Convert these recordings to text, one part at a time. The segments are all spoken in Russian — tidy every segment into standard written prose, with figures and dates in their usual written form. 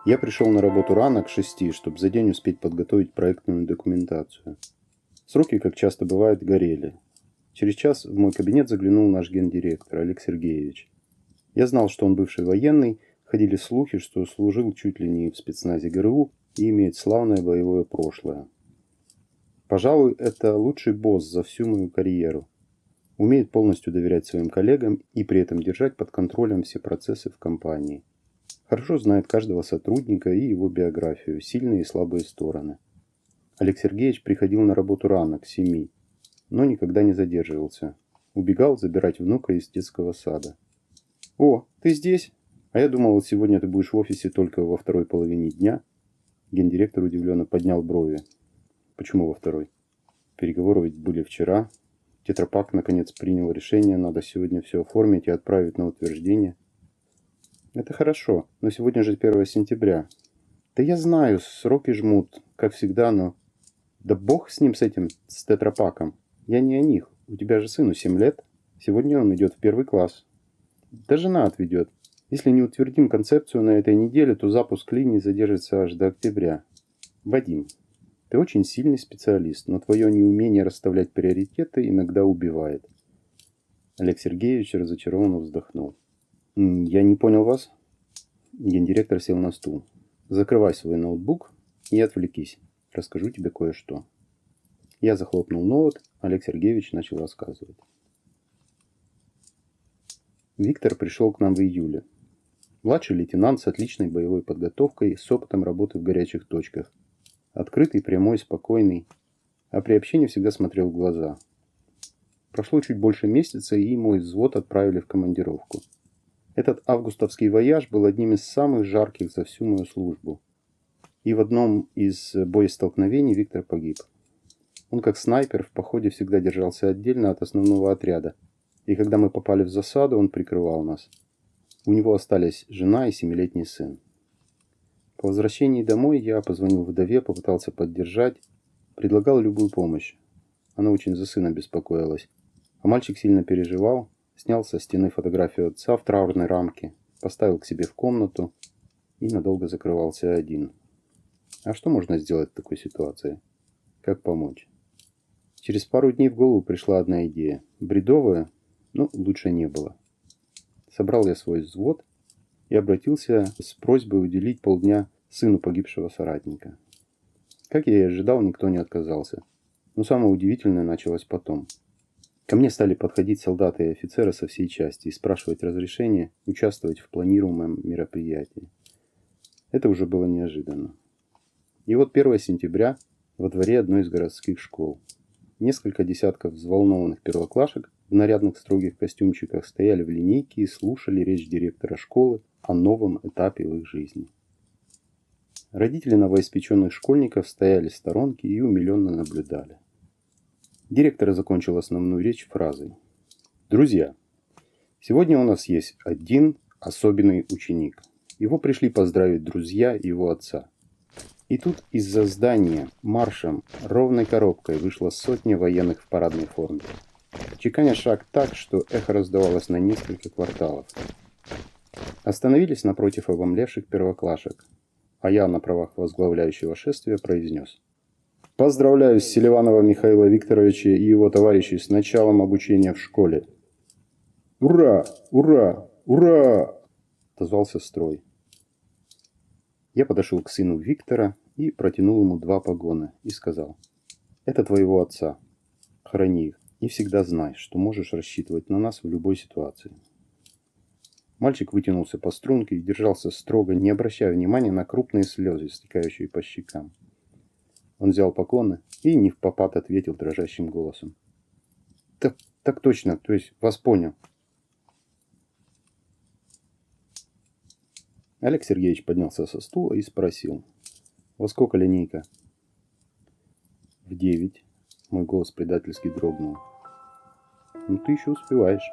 Я пришел на работу рано, к 6, чтобы за день успеть подготовить проектную документацию. Сроки, как часто бывает, горели. Через час в мой кабинет заглянул наш гендиректор Олег Сергеевич. Я знал, что он бывший военный, ходили слухи, что служил чуть ли не в спецназе ГРУ и имеет славное боевое прошлое. Пожалуй, это лучший босс за всю мою карьеру. Умеет полностью доверять своим коллегам и при этом держать под контролем все процессы в компании. Хорошо знает каждого сотрудника и его биографию, сильные и слабые стороны. Олег Сергеевич приходил на работу рано, к 7, но никогда не задерживался. Убегал забирать внука из детского сада. «О, ты здесь? А я думал, сегодня ты будешь в офисе только во второй половине дня». Гендиректор удивленно поднял брови. «Почему во второй? Переговоры ведь были вчера. Тетрапак наконец принял решение, надо сегодня все оформить и отправить на утверждение». «Это хорошо, но сегодня же 1 сентября. Да я знаю, сроки жмут, как всегда, но... Да бог с ним, с этим, с тетрапаком. Я не о них. У тебя же сыну 7 лет. Сегодня он идет в 1 класс. Да жена отведет. Если не утвердим концепцию на этой неделе, то запуск линии задержится аж до октября. Вадим, ты очень сильный специалист, но твое неумение расставлять приоритеты иногда убивает». Олег Сергеевич разочарованно вздохнул. «Я не понял вас». Гендиректор сел на стул. «Закрывай свой ноутбук и отвлекись. Расскажу тебе кое-что». Я захлопнул ноут, Олег Сергеевич начал рассказывать. Виктор пришел к нам в июле. Младший лейтенант с отличной боевой подготовкой, с опытом работы в горячих точках. Открытый, прямой, спокойный. А при общении всегда смотрел в глаза. Прошло чуть больше месяца, и мой взвод отправили в командировку. Этот августовский вояж был одним из самых жарких за всю мою службу. И в одном из боестолкновений Виктор погиб. Он как снайпер в походе всегда держался отдельно от основного отряда. И когда мы попали в засаду, он прикрывал нас. У него остались жена и 7-летний сын. По возвращении домой я позвонил вдове, попытался поддержать, предлагал любую помощь. Она очень за сына беспокоилась. А мальчик сильно переживал, снял со стены фотографию отца в траурной рамке, поставил к себе в комнату и надолго закрывался один. А что можно сделать в такой ситуации? Как помочь? Через пару дней в голову пришла одна идея. Бредовая, но лучше не было. Собрал я свой взвод и обратился с просьбой уделить полдня сыну погибшего соратника. Как я и ожидал, никто не отказался. Но самое удивительное началось потом. Ко мне стали подходить солдаты и офицеры со всей части и спрашивать разрешения участвовать в планируемом мероприятии. Это уже было неожиданно. И вот 1 сентября во дворе одной из городских школ. Несколько десятков взволнованных первоклашек в нарядных строгих костюмчиках стояли в линейке и слушали речь директора школы о новом этапе в их жизни. Родители новоиспеченных школьников стояли в сторонке и умиленно наблюдали. Директор закончил основную речь фразой: «Друзья, сегодня у нас есть один особенный ученик. Его пришли поздравить друзья его отца. И тут из-за здания маршем ровной коробкой вышла сотня военных в парадной форме. Чеканя шаг так, что эхо раздавалось на несколько кварталов. Остановились напротив обомлевших первоклашек, а я на правах возглавляющего шествия произнес: «Поздравляю Селиванова Михаила Викторовича и его товарищей с началом обучения в школе». «Ура! Ура! Ура!» – отозвался строй. Я подошел к сыну Виктора и протянул ему 2 погона и сказал: «Это твоего отца. Храни их и всегда знай, что можешь рассчитывать на нас в любой ситуации». Мальчик вытянулся по струнке и держался строго, не обращая внимания на крупные слезы, стекающие по щекам. Он взял погоны и невпопад ответил дрожащим голосом: «Так точно, то есть вас понял». Олег Сергеевич поднялся со стула и спросил: «Во сколько линейка?» «В 9». Мой голос предательски дрогнул. «Ну ты еще успеваешь.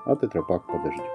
А тетрапак подождет».